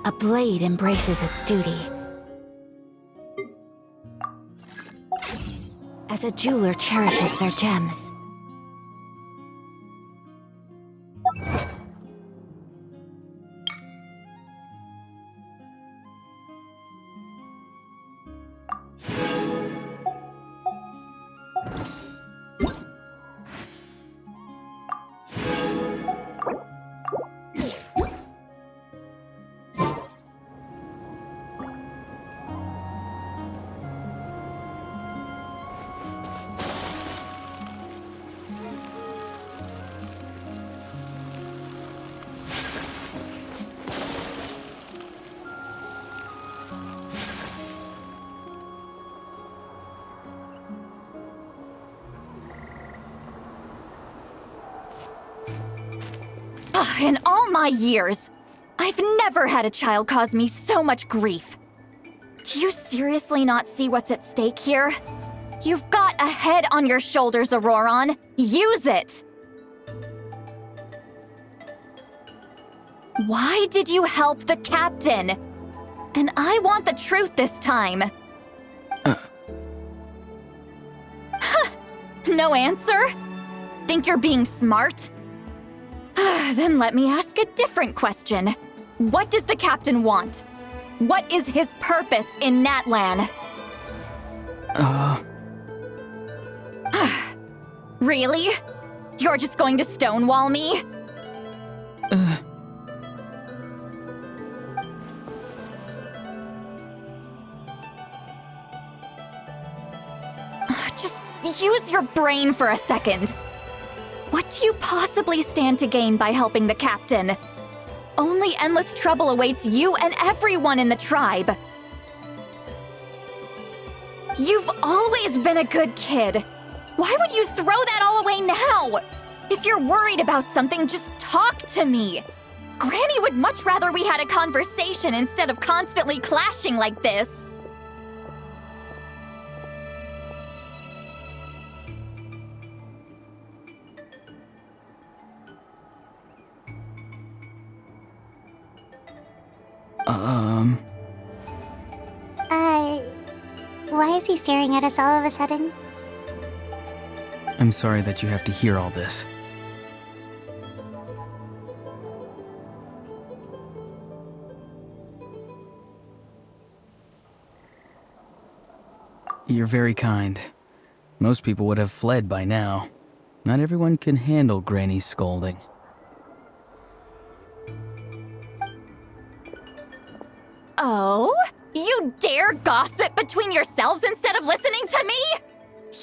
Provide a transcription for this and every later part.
A blade embraces its duty. As a jeweler cherishes their gems. In all my years, I've never had a child cause me so much grief. Do you seriously not see what's at stake here? You've got a head on your shoulders, Auroron. Use it! Why did you help the captain? And I want the truth this time. No answer? Think you're being smart? Then let me ask a different question. What does the captain want? What is his purpose in Natlan? Really? You're just going to stonewall me? Just use your brain for a second. What do you possibly stand to gain by helping the captain? Only endless trouble awaits you and everyone in the tribe. You've always been a good kid. Why would you throw that all away now? If you're worried about something, just talk to me. Granny would much rather we had a conversation instead of constantly clashing like this. Why is he staring at us all of a sudden? I'm sorry that you have to hear all this. You're very kind. Most people would have fled by now. Not everyone can handle Granny's scolding. Oh? You dare gossip between yourselves instead of listening to me?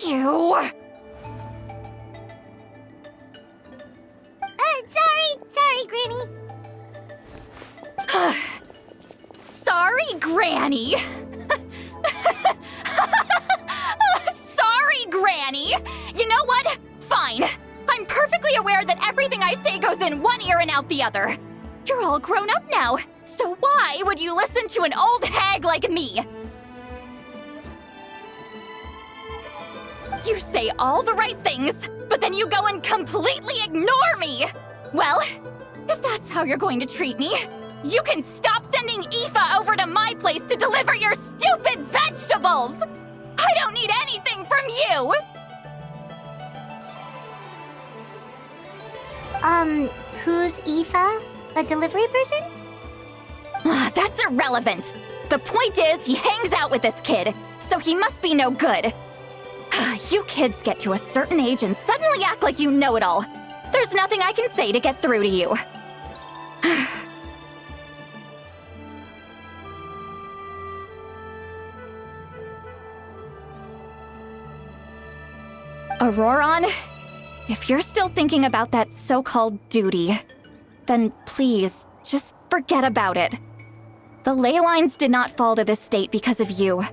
You... Sorry, Granny. Sorry, Granny. Sorry, Granny. You know what? Fine. I'm perfectly aware that everything I say goes in one ear and out the other. You're all grown up now, so why would you listen to an old hag like me? You say all the right things, but then you go and completely ignore me! Well, if that's how you're going to treat me, you can stop sending Aoife over to my place to deliver your stupid vegetables! I don't need anything from you! Who's Aoife? A delivery person? That's irrelevant. The point is, he hangs out with this kid, so he must be no good. You kids get to a certain age and suddenly act like you know it all. There's nothing I can say to get through to you. Auroron, if you're still thinking about that so-called duty, then please, just forget about it. The ley lines did not fall to this state because of you.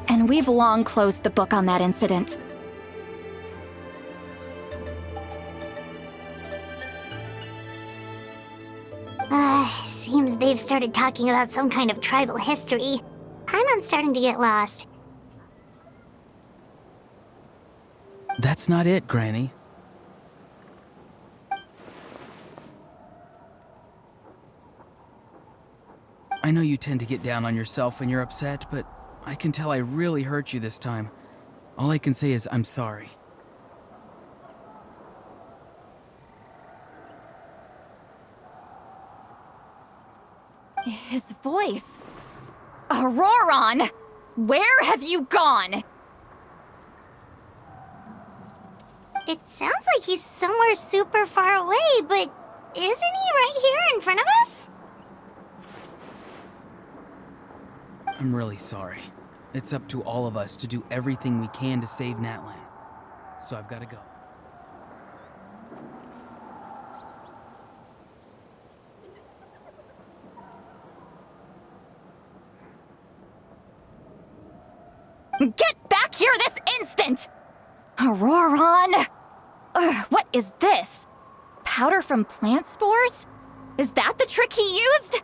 And we've long closed the book on that incident. Seems they've started talking about some kind of tribal history. I'm starting to get lost. That's not it, Granny. I know you tend to get down on yourself when you're upset, but I can tell I really hurt you this time. All I can say is I'm sorry. His voice. Auroron! Where have you gone? It sounds like he's somewhere super far away, but isn't he right here in front of us? I'm really sorry. It's up to all of us to do everything we can to save Natlan. So I've got to go. Get back here this instant! Auroron! Ugh, what is this? Powder from plant spores? Is that the trick he used?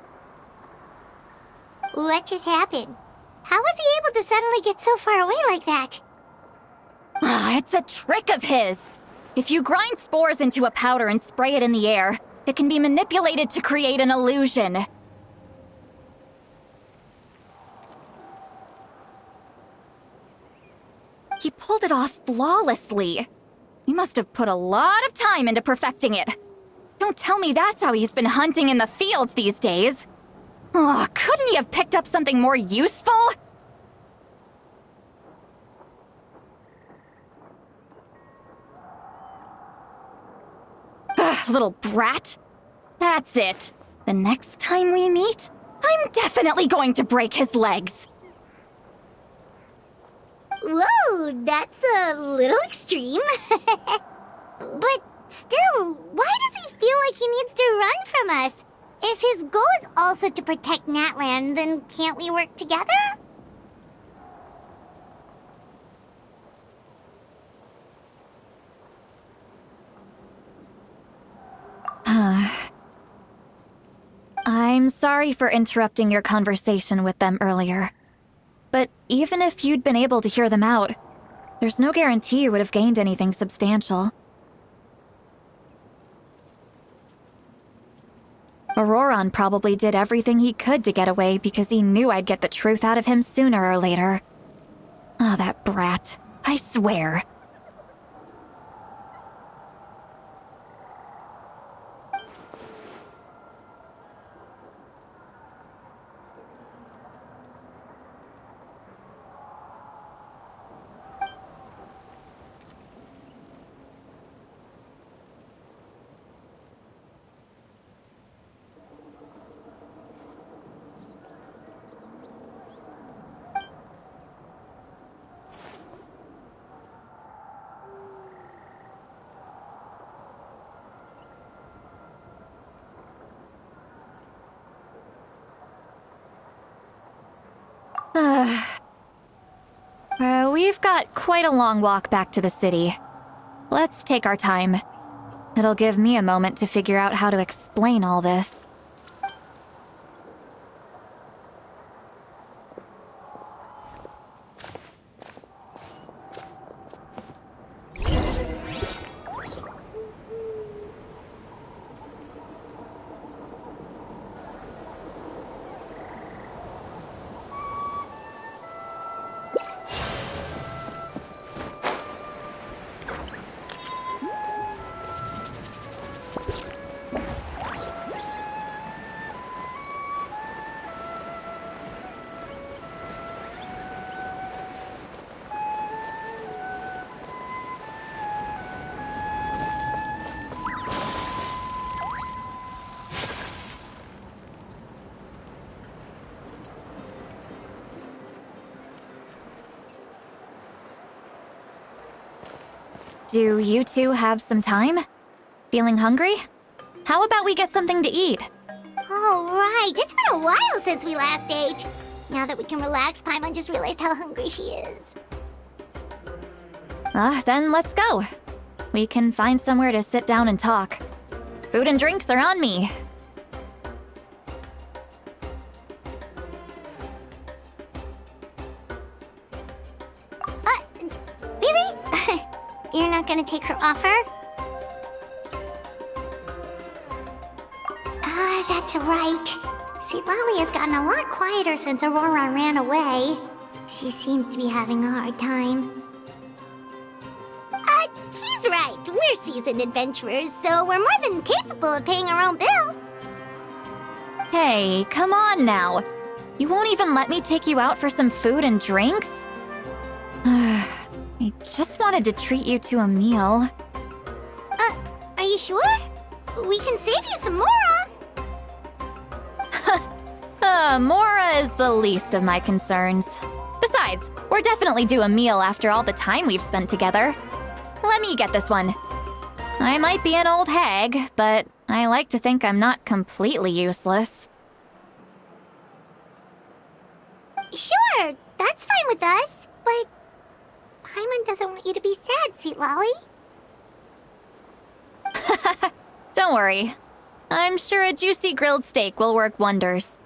What just happened? How was he able to suddenly get so far away like that? It's a trick of his. If you grind spores into a powder and spray it in the air, it can be manipulated to create an illusion. He pulled it off flawlessly. He must have put a lot of time into perfecting it. Don't tell me that's how he's been hunting in the fields these days. Oh, couldn't he have picked up something more useful? Ugh, little brat. That's it. The next time we meet, I'm definitely going to break his legs. Whoa, that's a little extreme. But still, why does he feel like he needs to run from us? If his goal is also to protect Natlan, then can't we work together? I'm sorry for interrupting your conversation with them earlier. But even if you'd been able to hear them out, there's no guarantee you would have gained anything substantial. Auroron probably did everything he could to get away because he knew I'd get the truth out of him sooner or later. Ah, that brat. I swear. We've got quite a long walk back to the city. Let's take our time. It'll give me a moment to figure out how to explain all this. Do you two have some time? Feeling hungry? How about we get something to eat? Oh, right. It's been a while since we last ate. Now that we can relax, Paimon just realized how hungry she is. Then let's go. We can find somewhere to sit down and talk. Food and drinks are on me. Really? You're not gonna take her offer? That's right. Lally has gotten a lot quieter since Aurora ran away. She seems to be having a hard time. He's right. We're seasoned adventurers, so we're more than capable of paying our own bill. Hey, come on now. You won't even let me take you out for some food and drinks? I just wanted to treat you to a meal. Are you sure? We can save you some Mora. Mora is the least of my concerns. Besides, we're definitely due a meal after all the time we've spent together. Let me get this one. I might be an old hag, but I like to think I'm not completely useless. Sure, that's fine with us, but Paimon doesn't want you to be sad, Sweet Lolly. Don't worry. I'm sure a juicy grilled steak will work wonders.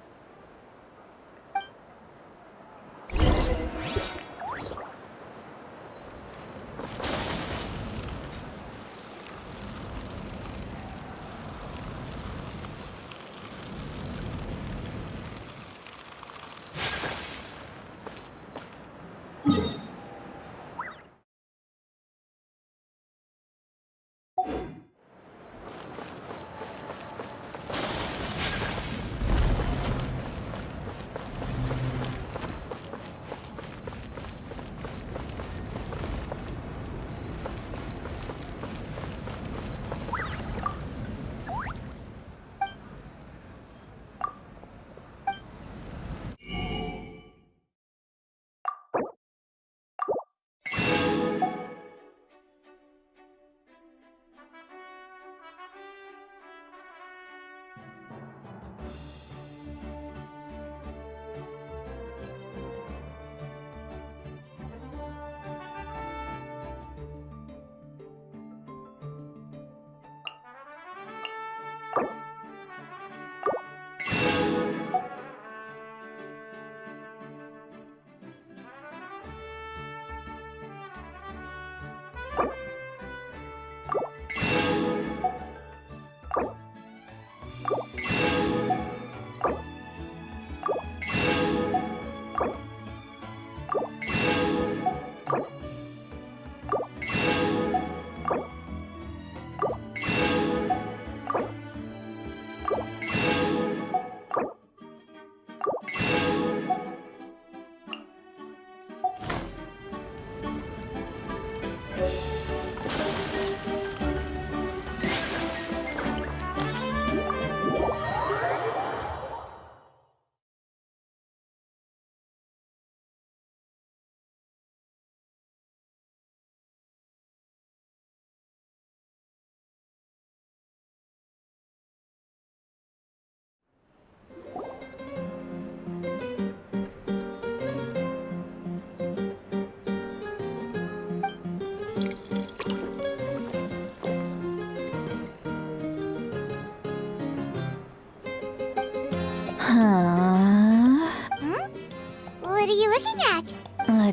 What are you looking at?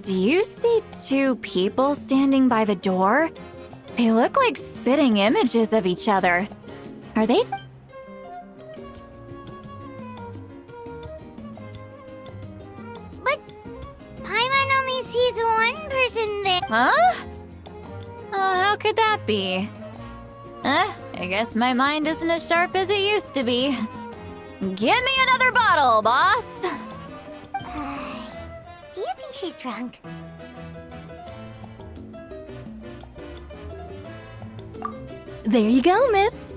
Do you see two people standing by the door? They look like spitting images of each other. Are they? But Paimon only sees one person there. Huh? How could that be? I guess my mind isn't as sharp as it used to be. Give me another bottle, boss! Do you think she's drunk? There you go, miss.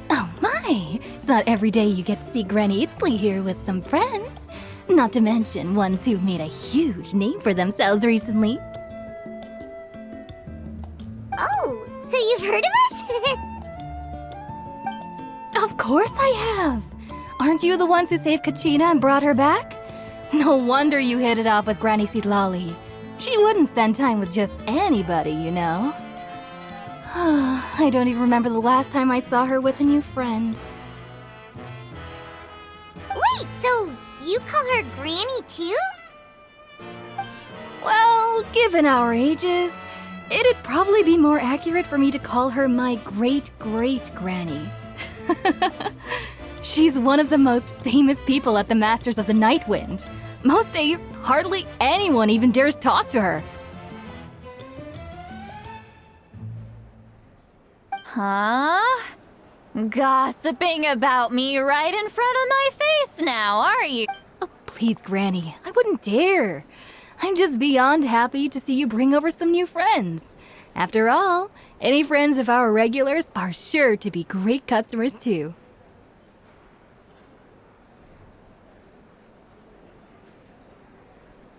Oh my, it's not every day you get to see Granny Itzley here with some friends. Not to mention ones who've made a huge name for themselves recently. Oh, so you've heard of us? Of course I have. Aren't you the ones who saved Kachina and brought her back? No wonder you hit it off with Granny Sitlali. She wouldn't spend time with just anybody, you know. I don't even remember the last time I saw her with a new friend. Wait, so you call her Granny too? Well, given our ages, it'd probably be more accurate for me to call her my great-great-granny. She's one of the most famous people at the Masters of the Night Wind. Most days, hardly anyone even dares talk to her. Huh? Gossiping about me right in front of my face now, are you? Oh, please, Granny, I wouldn't dare. I'm just beyond happy to see you bring over some new friends. After all, any friends of our regulars are sure to be great customers too.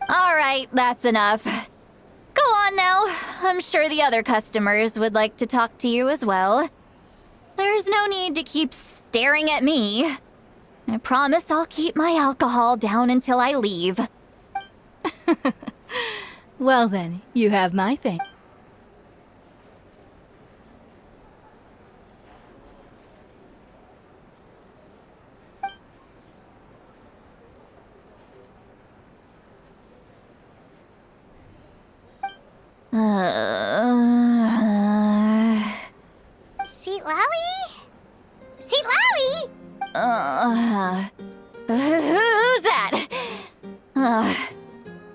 All right, that's enough. Go on now. I'm sure the other customers would like to talk to you as well. There's no need to keep staring at me. I promise I'll keep my alcohol down until I leave. Well then, you have my thing. Seat Lally? Seat Lally? Who's that?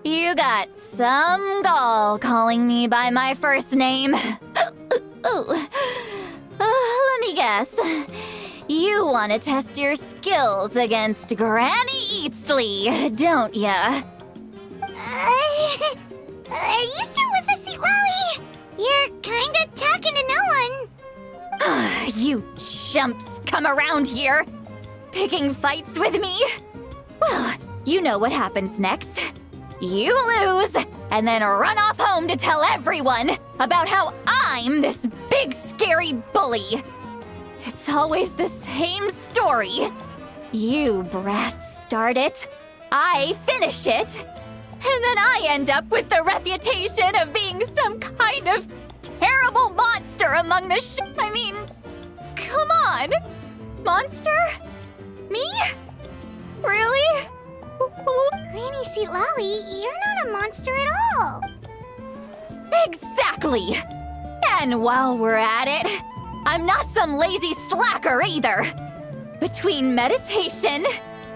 You got some gall calling me by my first name. Let me guess. You want to test your skills against Granny Eatsley, don't ya? Are you still with us, Seat Lally? You're kinda talking to no one. You chumps come around here, picking fights with me? Well, you know what happens next. You lose, and then run off home to tell everyone about how I'm this big scary bully. It's always the same story. You brats start it, I finish it, and then I end up with the reputation of being some kind of terrible monster among the I mean, come on. Monster? Me? Really? Granny Seat Lally, you're not a monster at all. Exactly! And while we're at it, I'm not some lazy slacker either. Between meditation,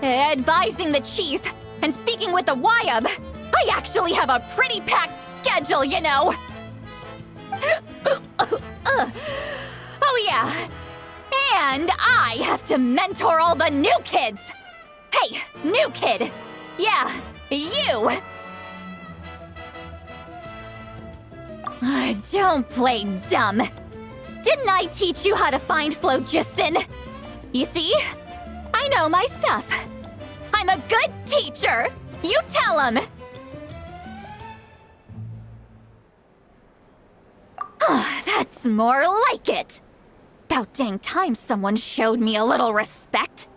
advising the chief, and speaking with the Wyab, I actually have a pretty packed schedule, you know. Oh yeah. And I have to mentor all the new kids. Hey, new kid. Yeah, you. Don't play dumb. Didn't I teach you how to find phlogiston? You see? I know my stuff. I'm a good teacher. You tell him. That's more like it. About dang time someone showed me a little respect.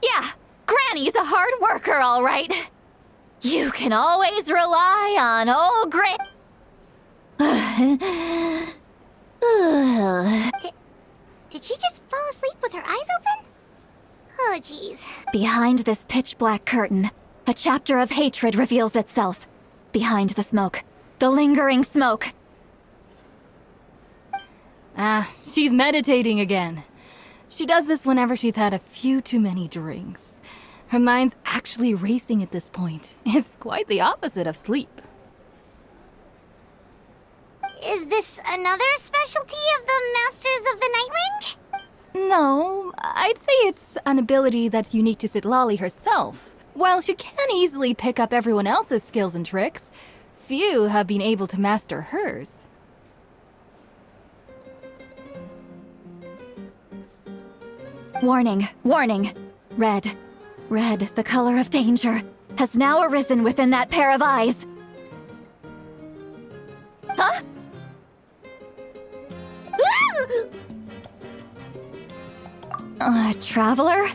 Yeah, Granny's a hard worker, all right. You can always rely on old Did she just fall asleep with her eyes open? Oh, jeez. Behind this pitch-black curtain, a chapter of hatred reveals itself. Behind the smoke, the lingering smoke. She's meditating again. She does this whenever she's had a few too many drinks. Her mind's actually racing at this point. It's quite the opposite of sleep. Is this another specialty of the Masters of the Nightwind? No, I'd say it's an ability that's unique to Sitlali herself. While she can easily pick up everyone else's skills and tricks, few have been able to master hers. Warning, warning. Red, the color of danger, has now arisen within that pair of eyes. Huh? Traveler?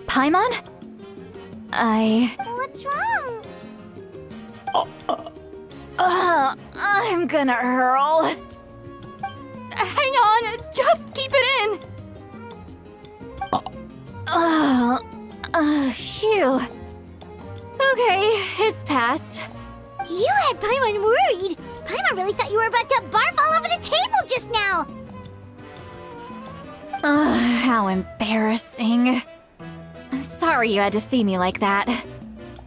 Paimon? What's wrong? I'm gonna hurl. Hang on, just keep it in! Phew. Okay, it's passed. You had Paimon worried. Paimon really thought you were about to barf all over the table just now. How embarrassing. sorry you had to see me like that.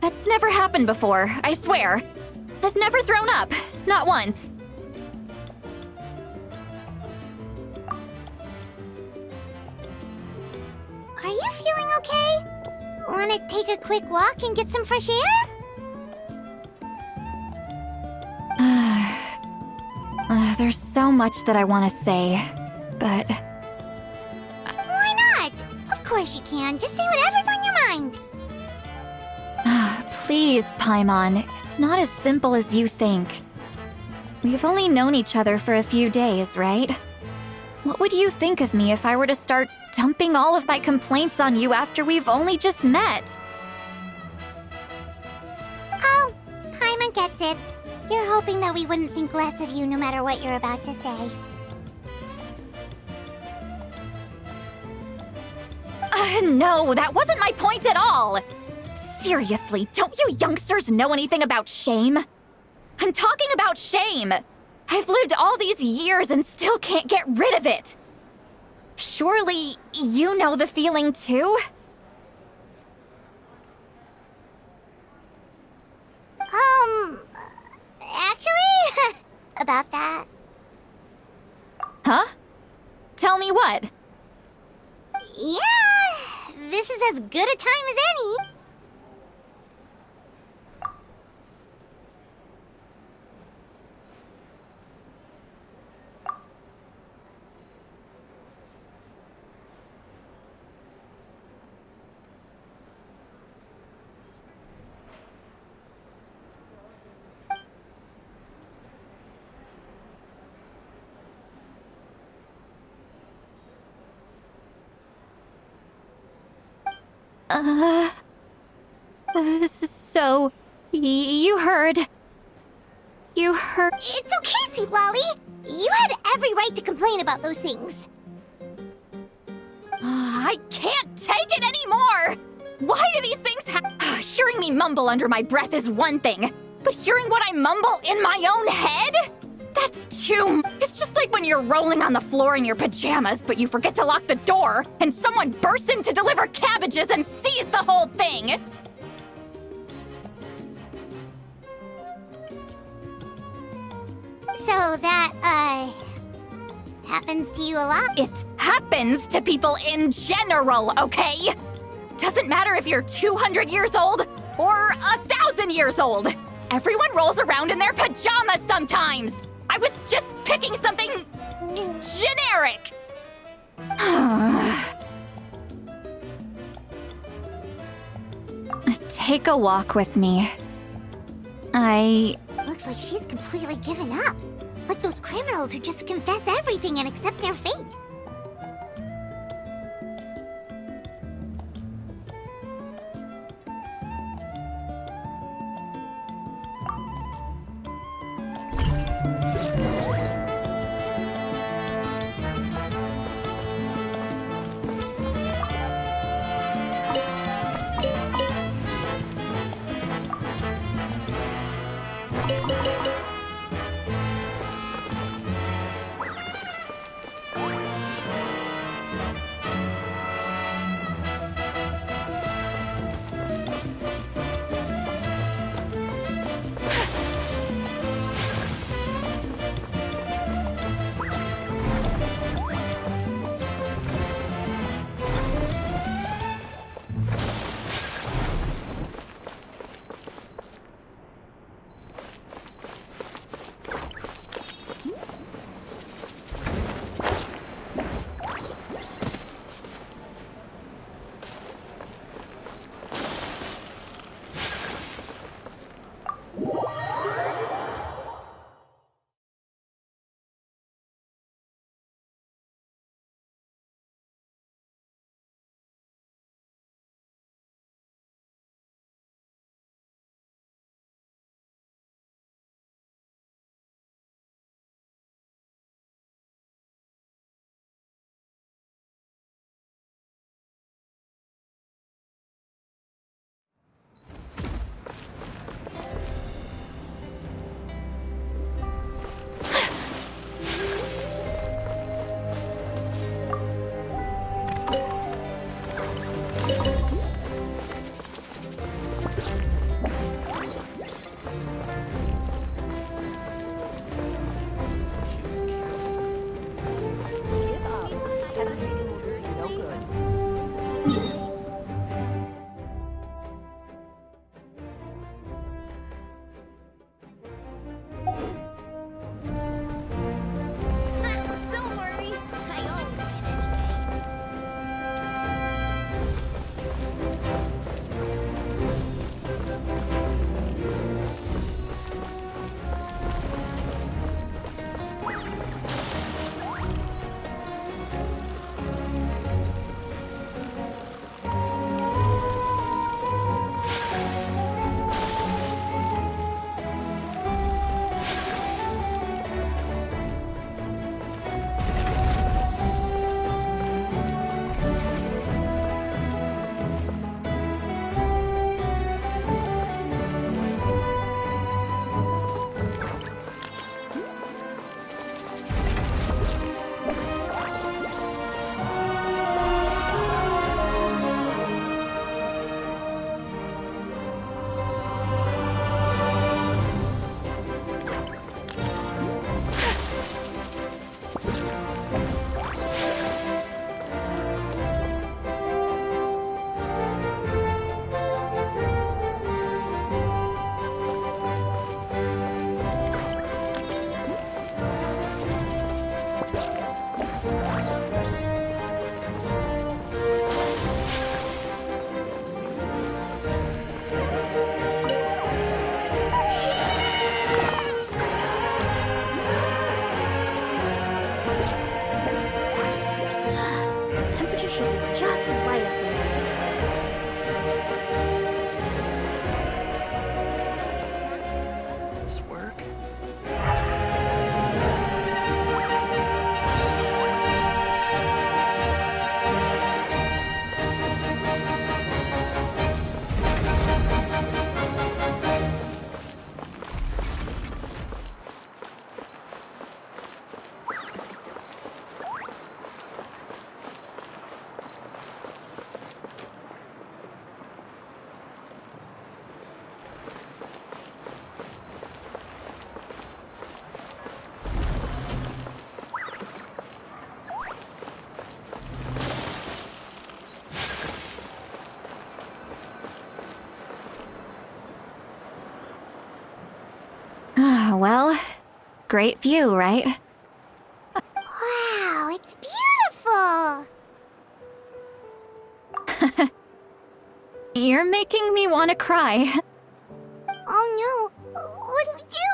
That's never happened before, I swear. I've never thrown up, not once. Are you feeling okay? Want to take a quick walk and get some fresh air? There's so much that I want to say, but... Why not? Of course you can. Just say whatever's on your mind. Please, Paimon, it's not as simple as you think. We've only known each other for a few days, right? What would you think of me if I were to start dumping all of my complaints on you after we've only just met? Oh, Paimon gets it. You're hoping that we wouldn't think less of you no matter what you're about to say. No, that wasn't my point at all! Seriously, don't you youngsters know anything about shame? I'm talking about shame! I've lived all these years and still can't get rid of it! Surely, you know the feeling too? Actually, about that. Huh? Tell me what? Yeah, this is as good a time as any. So, you heard... You heard... It's okay, Sweet Lolly. You had every right to complain about those things. I can't take it anymore! Why do these things Hearing me mumble under my breath is one thing, but hearing what I mumble in my own head? That's too... It's just like when you're rolling on the floor in your pajamas, but you forget to lock the door, and someone bursts in to deliver cabbages and sees the whole thing! So that, happens to you a lot? It happens to people in general, okay? Doesn't matter if you're 200 years old or 1,000 years old. Everyone rolls around in their pajamas sometimes. I was just picking something generic. Take a walk with me. Looks like she's completely given up. Like those criminals who just confess everything and accept their fate. Don't worry, I always win anyway. Temperature should be just right at the moment. Will this work? Well, great view, right? Wow, it's beautiful! You're making me want to cry. Oh no, what do we do?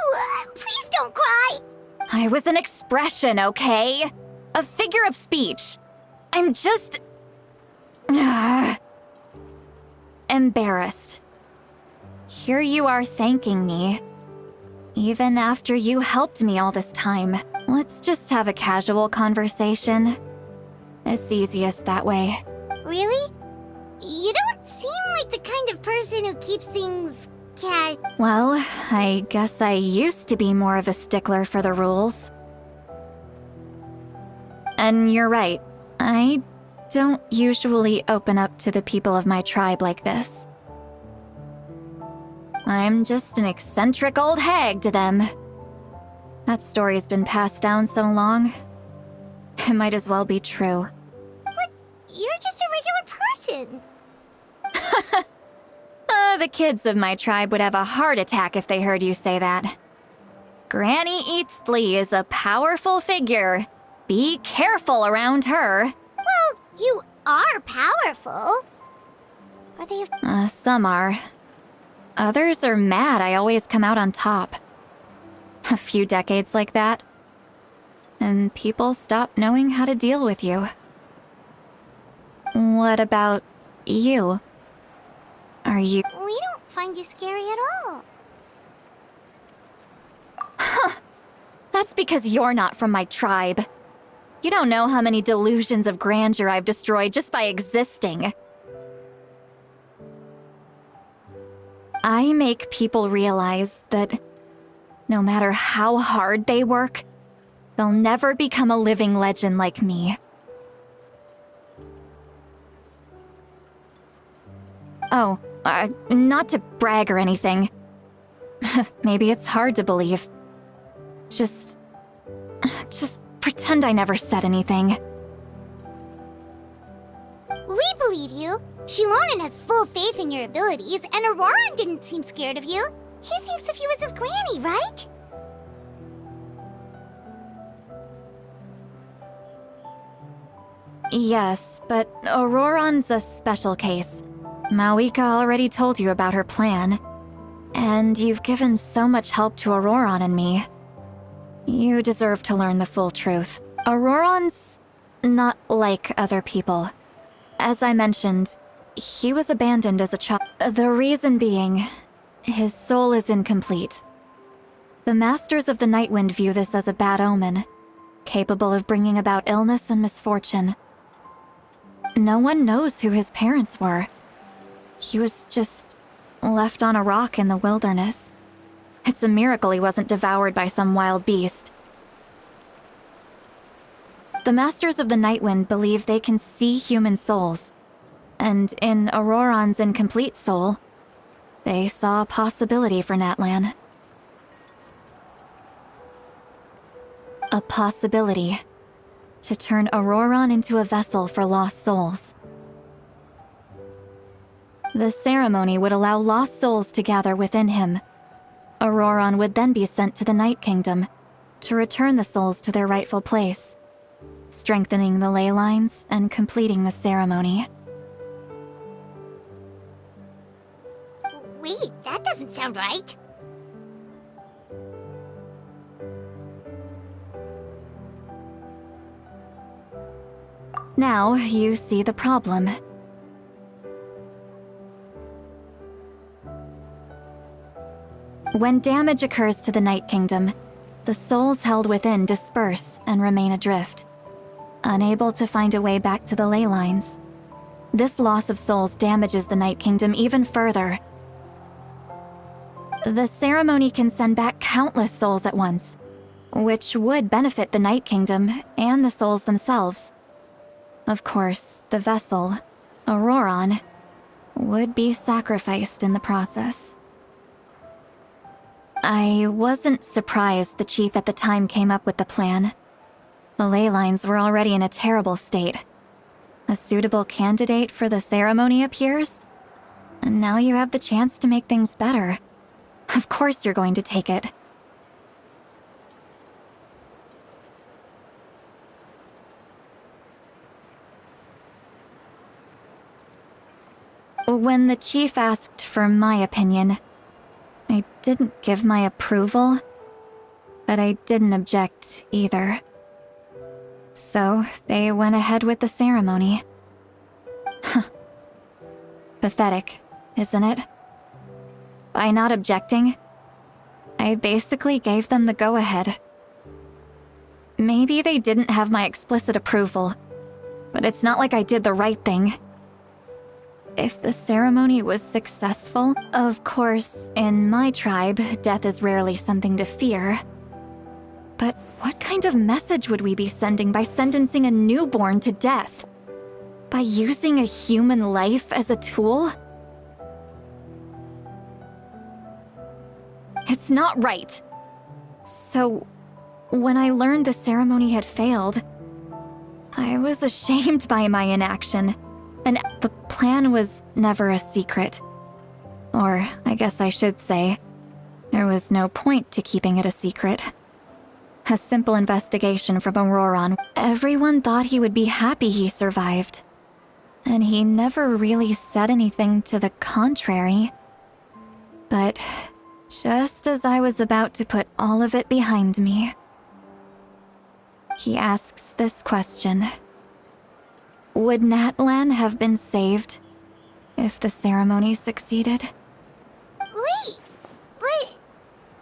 Please don't cry! I was an expression, okay? A figure of speech. I'm just... embarrassed. Here you are thanking me. Even after you helped me all this time. Let's just have a casual conversation. It's easiest that way. Really? You don't seem like the kind of person who keeps things Well, I guess I used to be more of a stickler for the rules. And you're right. I don't usually open up to the people of my tribe like this. I'm just an eccentric old hag to them. That story's been passed down so long. It might as well be true. But you're just a regular person. The kids of my tribe would have a heart attack if they heard you say that. Granny Eatsley is a powerful figure. Be careful around her. Well, you are powerful. Are they? Some are. Others are mad I always come out on top. A few decades like that, and people stop knowing how to deal with you. What about you? Are you... We don't find you scary at all. That's because you're not from my tribe. You don't know how many delusions of grandeur I've destroyed just by existing. I make people realize that no matter how hard they work, they'll never become a living legend like me. Oh, not to brag or anything. Maybe it's hard to believe. Just pretend I never said anything. We believe you. Shilonen has full faith in your abilities, and Auroran didn't seem scared of you. He thinks of you as his granny, right? Yes, but Auroran's a special case. Mawika already told you about her plan. And you've given so much help to Auroran and me. You deserve to learn the full truth. Auroran's not like other people. As I mentioned, he was abandoned as a child. The reason being, his soul is incomplete. The Masters of the Nightwind view this as a bad omen, capable of bringing about illness and misfortune. No one knows who his parents were. He was just left on a rock in the wilderness. It's a miracle he wasn't devoured by some wild beast. The Masters of the Nightwind believe they can see human souls, and in Auroran's incomplete soul, they saw a possibility for Natlan. A possibility to turn Auroran into a vessel for lost souls. The ceremony would allow lost souls to gather within him. Auroran would then be sent to the Night Kingdom to return the souls to their rightful place, strengthening the ley lines and completing the ceremony. Wait, that doesn't sound right. Now you see the problem. When damage occurs to the Night Kingdom, the souls held within disperse and remain adrift, unable to find a way back to the ley lines. This loss of souls damages the Night Kingdom even further. The ceremony can send back countless souls at once, which would benefit the Night Kingdom and the souls themselves. Of course, the vessel, Auroran, would be sacrificed in the process. I wasn't surprised the chief at the time came up with the plan. The ley lines were already in a terrible state. A suitable candidate for the ceremony appears, and now you have the chance to make things better. Of course you're going to take it. When the chief asked for my opinion, I didn't give my approval, but I didn't object either. So they went ahead with the ceremony. Pathetic, isn't it? By not objecting, I basically gave them the go-ahead. Maybe they didn't have my explicit approval, but it's not like I did the right thing. If the ceremony was successful, of course, in my tribe, death is rarely something to fear. But what kind of message would we be sending by sentencing a newborn to death? By using a human life as a tool? It's not right. So, when I learned the ceremony had failed, I was ashamed by my inaction. And the plan was never a secret. Or, I guess I should say, there was no point to keeping it a secret. A simple investigation from Auroran. Everyone thought he would be happy he survived. And he never really said anything to the contrary. But just as I was about to put all of it behind me, he asks this question. Would Natlan have been saved if the ceremony succeeded? Wait, but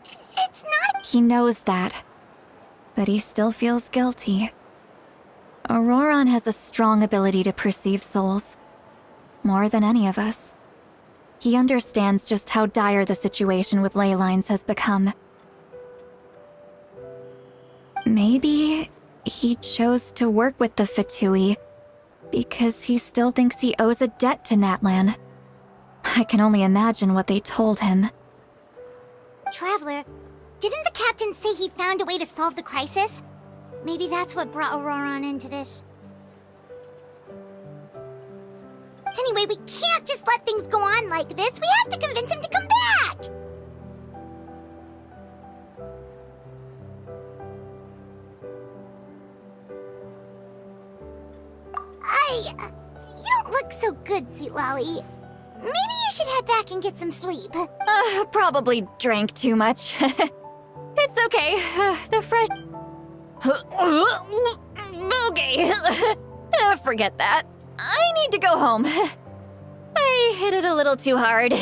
it's not... He knows that, but he still feels guilty. Auroran has a strong ability to perceive souls, more than any of us. He understands just how dire the situation with ley lines has become. Maybe he chose to work with the Fatui because he still thinks he owes a debt to Natlan. I can only imagine what they told him. Traveler, didn't the captain say he found a way to solve the crisis? Maybe that's what brought Auroran into this. Anyway, we can't just let things go on like this. We have to convince him to come back. You don't look so good, Sweet Lolly. Maybe you should head back and get some sleep. Probably drank too much. It's okay. The fresh... Okay. Forget that. I need to go home. I hit it a little too hard.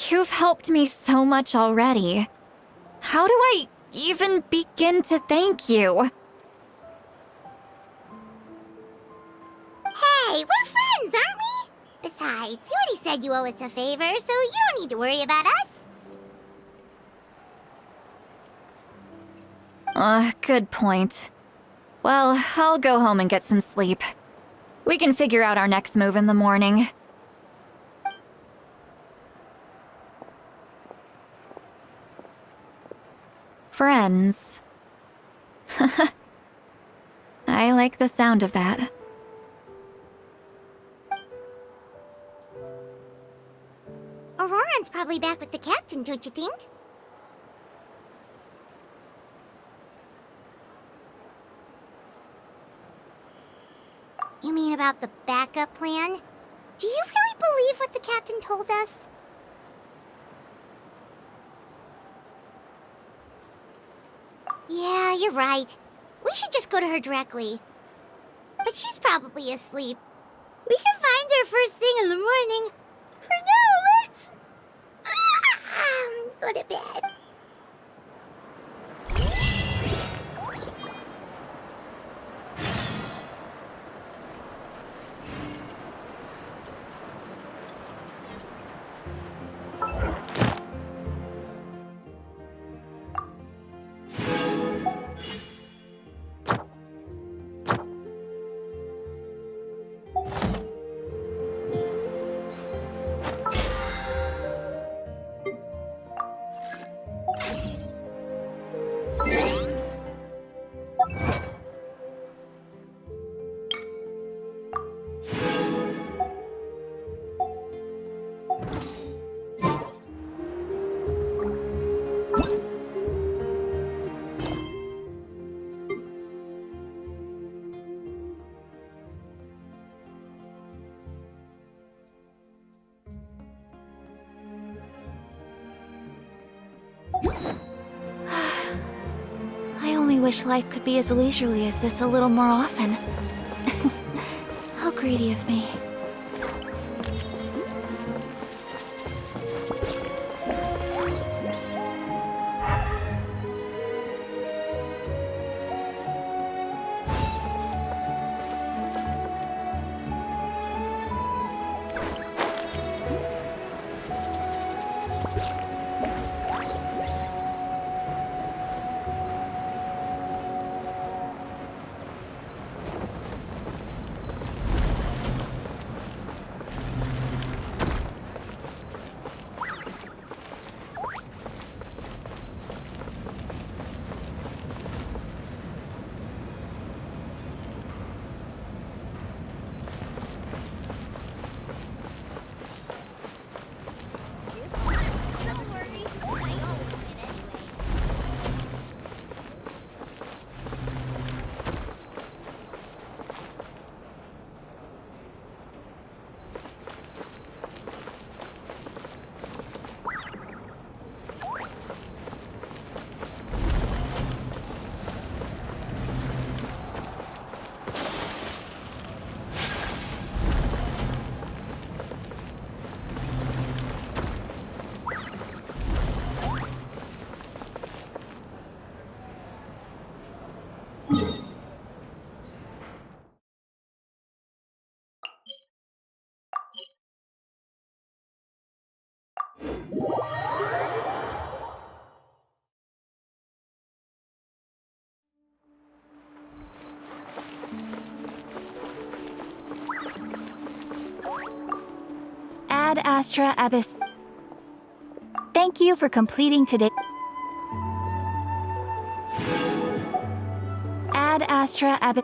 You've helped me so much already. How do I even begin to thank you? Hey, we're friends, aren't we? Besides, you already said you owe us a favor, so you don't need to worry about us. Good point. Well, I'll go home and get some sleep. We can figure out our next move in the morning. Friends. I like the sound of that. Auroran's probably back with the captain, don't you think? You mean about the backup plan? Do you really believe what the captain told us? Yeah, you're right. We should just go to her directly. But she's probably asleep. We can find her first thing in the morning. For now, let's... go to bed. I only wish life could be as leisurely as this a little more often. How greedy of me. Ad Astra Abyss. Thank you for completing today. Ad Ad Astra Ab...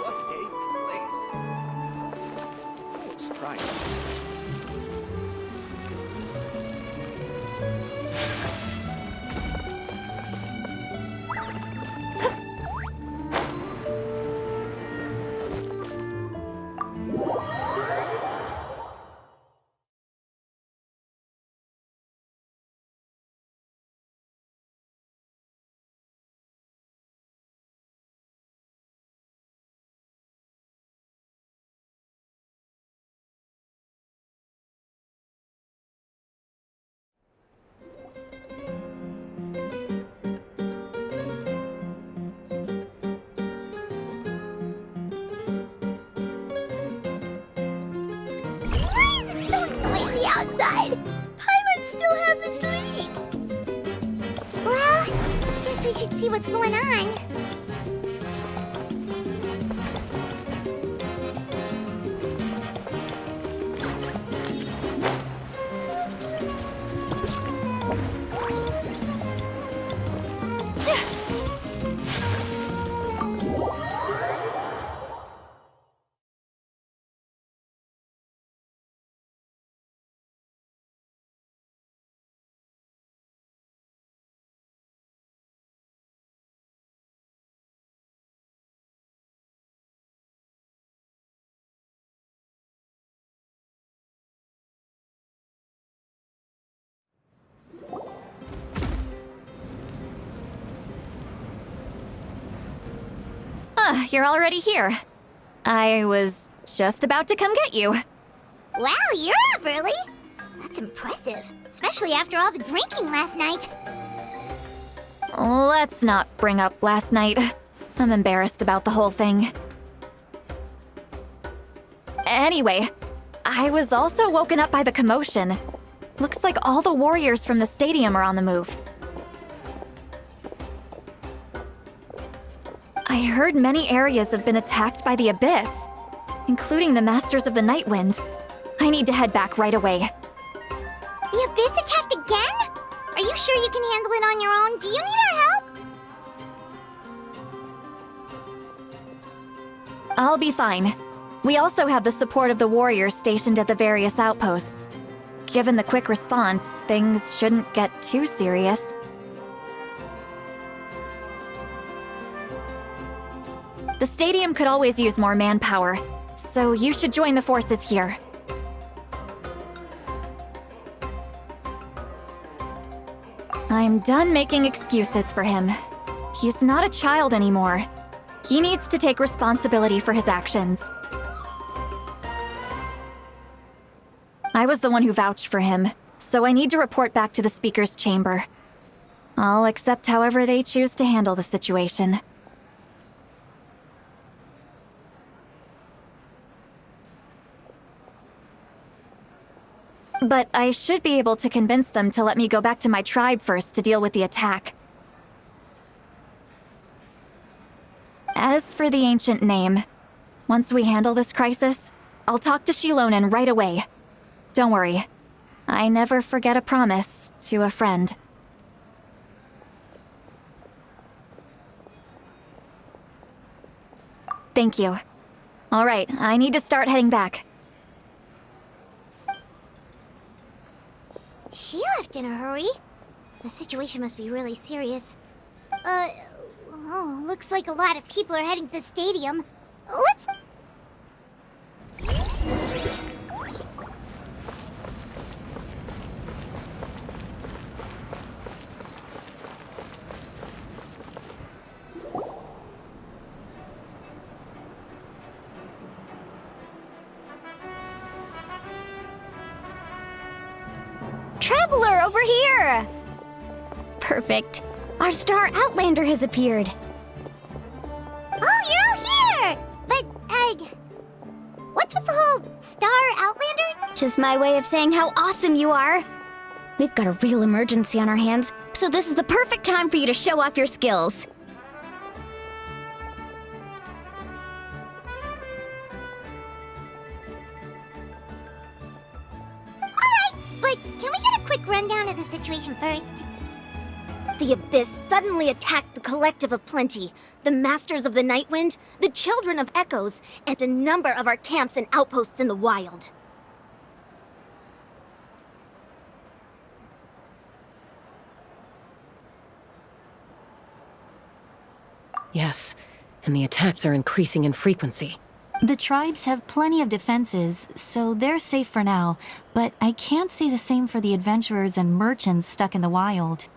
What a place. It's full of surprises. Why is it so noisy outside? Paimon still haven't sleep. Well, guess we should see what's going on. Ah, you're already here. I was just about to come get you. Wow, you're up early. That's impressive, especially after all the drinking last night. Let's not bring up last night. I'm embarrassed about the whole thing. Anyway, I was also woken up by the commotion. Looks like all the warriors from the stadium are on the move. I heard many areas have been attacked by the Abyss, including the Masters of the Night Wind. I need to head back right away. The Abyss attacked again? Are you sure you can handle it on your own? Do you need our help? I'll be fine. We also have the support of the warriors stationed at the various outposts. Given the quick response, things shouldn't get too serious. The stadium could always use more manpower, so you should join the forces here. I'm done making excuses for him. He's not a child anymore. He needs to take responsibility for his actions. I was the one who vouched for him, so I need to report back to the Speaker's chamber. I'll accept however they choose to handle the situation. But I should be able to convince them to let me go back to my tribe first to deal with the attack. As for the ancient name, once we handle this crisis, I'll talk to Shilonen right away. Don't worry, I never forget a promise to a friend. Thank you. All right, I need to start heading back. She left in a hurry. The situation must be really serious. Oh, looks like a lot of people are heading to the stadium. Let's... Traveler, over here! Perfect. Our star Outlander has appeared. Oh, you're all here! But, what's with the whole Star Outlander? Just my way of saying how awesome you are. We've got a real emergency on our hands, so this is the perfect time for you to show off your skills. but can we get a quick rundown of the situation first? The Abyss suddenly attacked the Collective of Plenty, the Masters of the Nightwind, the Children of Echoes, and a number of our camps and outposts in the wild. Yes, and the attacks are increasing in frequency. The tribes have plenty of defenses, so they're safe for now, but I can't say the same for the adventurers and merchants stuck in the wild.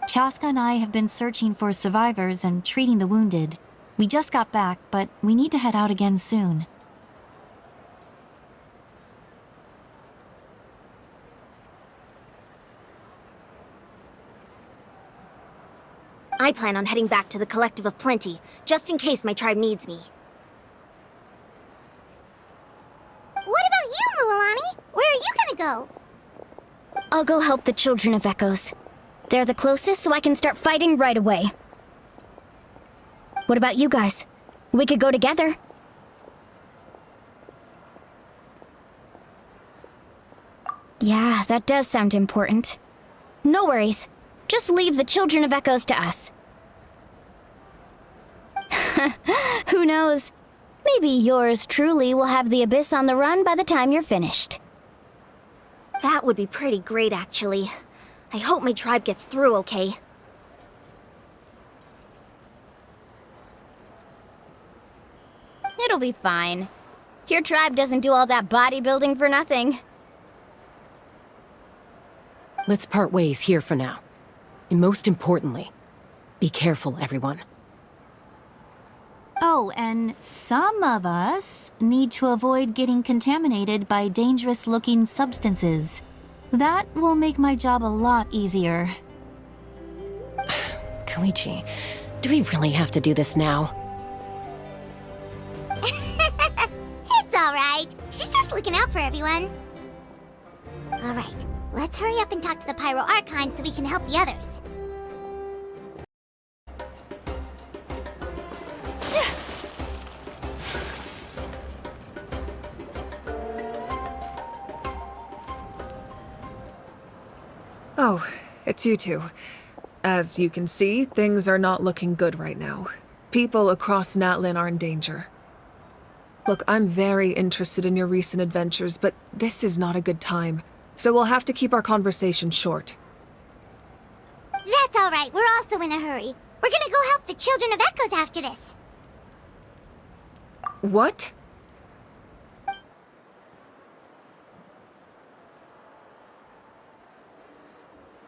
Chaska and I have been searching for survivors and treating the wounded. We just got back, but we need to head out again soon. I plan on heading back to the Collective of Plenty, just in case my tribe needs me. What about you, Mualani? Where are you gonna go? I'll go help the Children of Echoes. They're the closest, so I can start fighting right away. What about you guys? We could go together. Yeah, that does sound important. No worries. Just leave the Children of Echoes to us. Who knows? Maybe yours truly will have the Abyss on the run by the time you're finished. That would be pretty great, actually. I hope my tribe gets through okay. It'll be fine. Your tribe doesn't do all that bodybuilding for nothing. Let's part ways here for now. And most importantly, be careful, everyone. Oh, and some of us need to avoid getting contaminated by dangerous-looking substances. That will make my job a lot easier. Koichi, do we really have to do this now? It's alright. She's just looking out for everyone. Alright, let's hurry up and talk to the Pyro Archon so we can help the others. Oh, it's you two. As you can see, things are not looking good right now. People across Natlin are in danger. Look, I'm very interested in your recent adventures, but this is not a good time. So we'll have to keep our conversation short. That's alright, we're also in a hurry. We're gonna go help the Children of Echoes after this. What?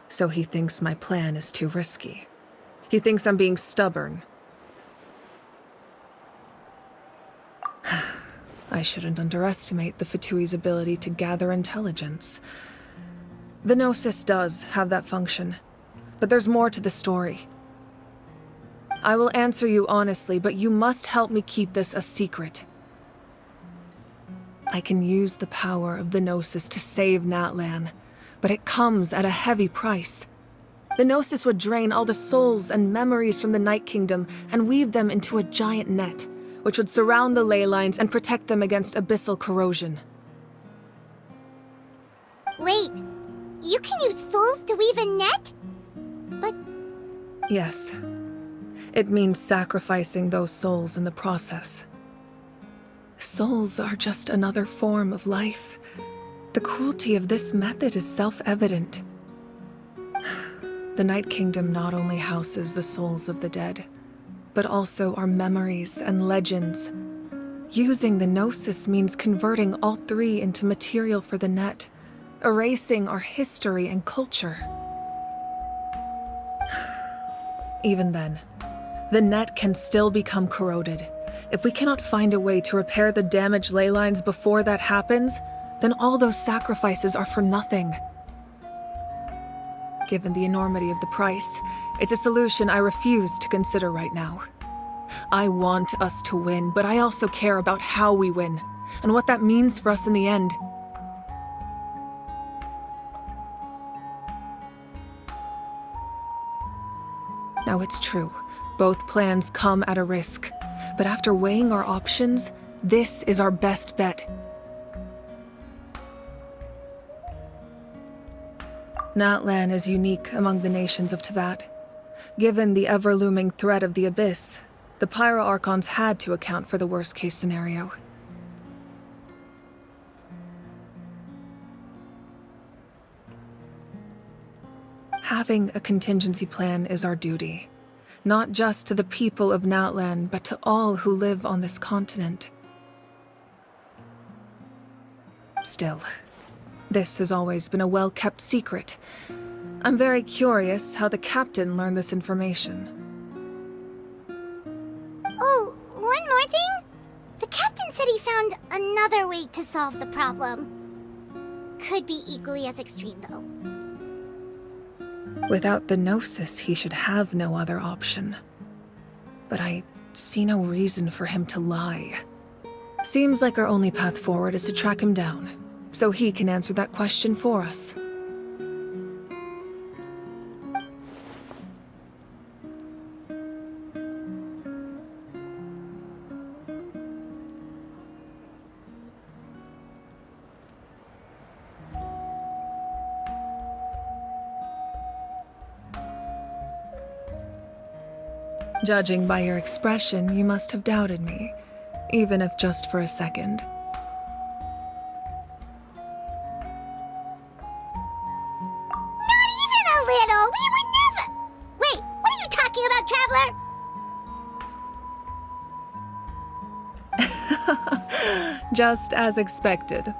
So he thinks my plan is too risky. He thinks I'm being stubborn. I shouldn't underestimate the Fatui's ability to gather intelligence. The Gnosis does have that function, but there's more to the story. I will answer you honestly, but you must help me keep this a secret. I can use the power of the Gnosis to save Natlan, but it comes at a heavy price. The Gnosis would drain all the souls and memories from the Night Kingdom and weave them into a giant net, which would surround the ley lines and protect them against abyssal corrosion. Wait, you can use souls to weave a net? But Yes. It means sacrificing those souls in the process. Souls are just another form of life. The cruelty of this method is self-evident. The Night Kingdom not only houses the souls of the dead, but also our memories and legends. Using the Gnosis means converting all three into material for the net, erasing our history and culture. Even then, the net can still become corroded. If we cannot find a way to repair the damaged ley lines before that happens, then all those sacrifices are for nothing. Given the enormity of the price, it's a solution I refuse to consider right now. I want us to win, but I also care about how we win, and what that means for us in the end. Now it's true, both plans come at a risk, but after weighing our options, this is our best bet. Natlan is unique among the nations of Tevat. Given the ever-looming threat of the Abyss, the Pyro Archons had to account for the worst-case scenario. Having a contingency plan is our duty, not just to the people of Natlan, but to all who live on this continent. Still, this has always been a well-kept secret. I'm very curious how the captain learned this information. Oh, one more thing? The captain said he found another way to solve the problem. Could be equally as extreme, though. Without the Gnosis, he should have no other option. But I see no reason for him to lie. Seems like our only path forward is to track him down, so he can answer that question for us. Judging by your expression, you must have doubted me, even if just for a second. Not even a little! We would never— Wait, what are you talking about, Traveler? Just as expected.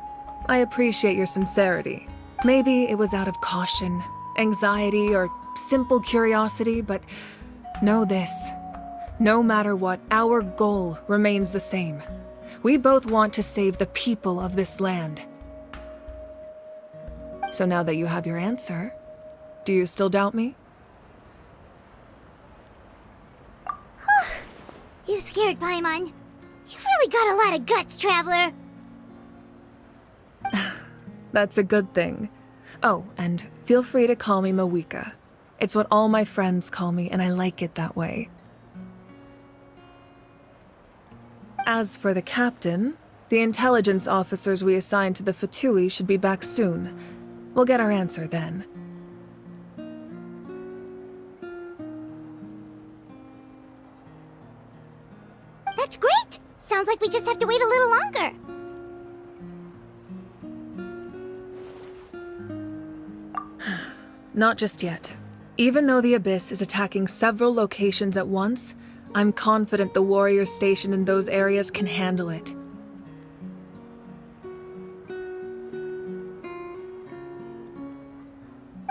I appreciate your sincerity. Maybe it was out of caution, anxiety, or simple curiosity, but know this. No matter what, our goal remains the same. We both want to save the people of this land. So now that you have your answer, do you still doubt me? You scared Paimon. You've really got a lot of guts, Traveler. That's a good thing. Oh, and feel free to call me Mawika. It's what all my friends call me, and I like it that way. As for the captain, the intelligence officers we assigned to the Fatui should be back soon. We'll get our answer then. That's great! Sounds like we just have to wait a little longer. Not just yet. Even though the Abyss is attacking several locations at once, I'm confident the warriors stationed in those areas can handle it.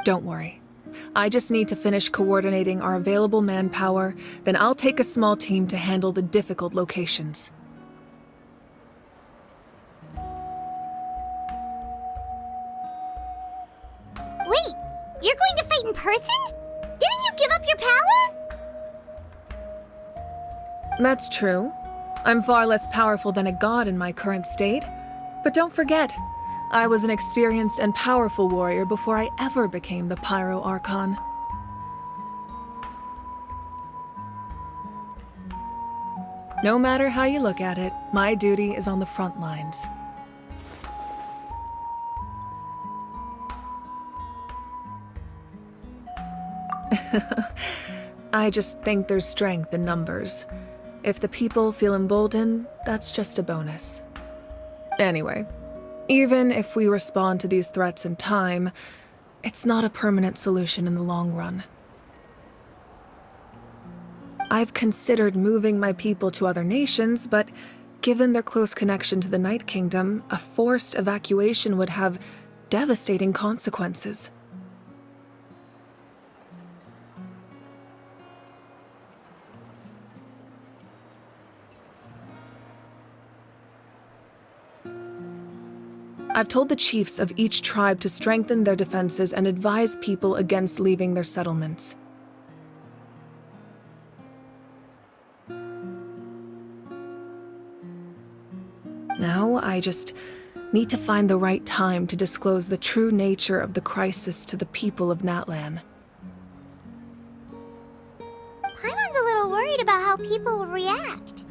Don't worry. I just need to finish coordinating our available manpower, then I'll take a small team to handle the difficult locations. Wait, you're going to fight in person? Didn't you give up your power? That's true. I'm far less powerful than a god in my current state. But don't forget, I was an experienced and powerful warrior before I ever became the Pyro Archon. No matter how you look at it, my duty is on the front lines. I just think there's strength in numbers. If the people feel emboldened, that's just a bonus. Anyway, even if we respond to these threats in time, it's not a permanent solution in the long run. I've considered moving my people to other nations, but given their close connection to the Night Kingdom, a forced evacuation would have devastating consequences. I've told the chiefs of each tribe to strengthen their defenses and advise people against leaving their settlements. Now I just need to find the right time to disclose the true nature of the crisis to the people of Natlan. Paimon's a little worried about how people will react.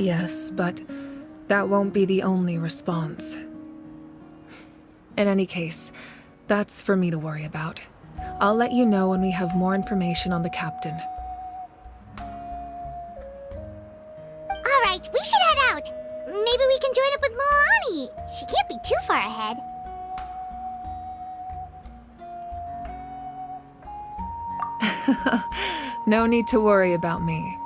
Yes, but that won't be the only response. In any case, that's for me to worry about. I'll let you know when we have more information on the captain. Alright, we should head out. Maybe we can join up with Moani. She can't be too far ahead. No need to worry about me.